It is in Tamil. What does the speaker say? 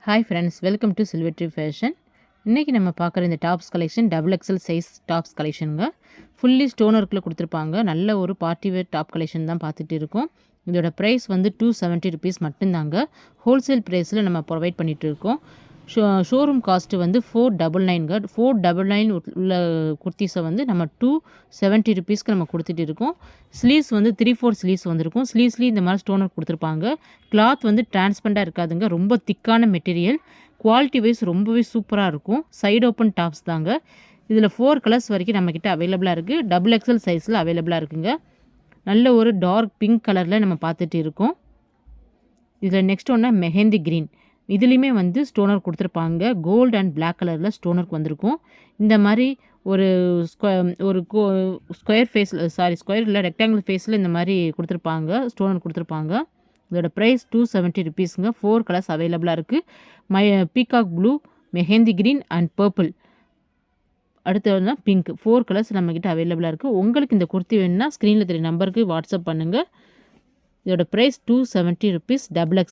ஹாய் ஃப்ரெண்ட்ஸ், வெல்கம் டு சில்வெட்ரி ஃபேஷன். இன்றைக்கி நம்ம பார்க்குற இந்த tops collection double XL size tops கலெக்ஷனுங்க. ஃபுல்லி ஸ்டோன் ஒர்க்கில் கொடுத்துருப்பாங்க. நல்ல ஒரு பார்ட்டி வேர் டாப் கலெக்ஷன் தான் பார்த்துட்டு இருக்கோம். இதோட ப்ரைஸ் வந்து ₹270 மட்டும்தாங்க. ஹோல்சேல் ப்ரைஸில் நம்ம ப்ரொவைட் பண்ணிகிட்டு இருக்கோம். ஷோரூம் காஸ்ட்டு வந்து $499ங்க. $499 உள்ள குர்த்திஸை வந்து நம்ம ₹270க்கு நம்ம கொடுத்துட்டு இருக்கோம். ஸ்லீவ்ஸ் வந்து 3/4 ஸ்லீவ்ஸ் வந்திருக்கும். ஸ்லீவ்ஸ்லேயும் இந்த மாதிரி ஸ்டோன் ஒர்க் கொடுத்துருப்பாங்க. கிளாத் வந்து டிரான்ஸ்பரண்டாக இருக்காதுங்க. ரொம்ப திக்கான மெட்டீரியல். குவாலிட்டி வைஸ் ரொம்பவே சூப்பராக இருக்கும். சைடு ஓப்பன் டாப்ஸ் தாங்க. இதில் 4 கலர்ஸ் வரைக்கும் நம்மக்கிட்ட அவைலபிளாக இருக்குது. டபுள் எக்ஸல் சைஸில் அவைலபிளாக இருக்குங்க. நல்ல ஒரு டார்க் பிங்க் கலரில் நம்ம பார்த்துட்டு இருக்கோம். இதில் நெக்ஸ்ட் ஒன்று மெஹந்தி க்ரீன். இதுலேயுமே வந்து ஸ்டோனர் கொடுத்துருப்பாங்க. கோல்டு அண்ட் பிளாக் கலரில் ஸ்டோனருக்கு வந்திருக்கும். இந்த மாதிரி ஒரு ஸ்கொயர் ஃபேஸில் ஸ்கொயர் இல்லை ரெக்டாங்கிள் ஃபேஸில் இந்த மாதிரி கொடுத்துருப்பாங்க. ஸ்டோனர் கொடுத்துருப்பாங்க. இதோட ப்ரைஸ் ₹270ங்க. 4 கலர்ஸ் அவைலபிளாக இருக்குது. Peacock blue, mehndi green and purple. அடுத்தது தான் பிங்க். 4 கலர்ஸ் நம்மக்கிட்ட அவைலபிளாக இருக்குது. உங்களுக்கு இந்த குர்த்தி வேணுன்னா ஸ்க்ரீனில் தெரிய நம்பருக்கு வாட்ஸ்அப் பண்ணுங்கள். இதோட ப்ரைஸ் ₹270 டபுள் எக்ஸ்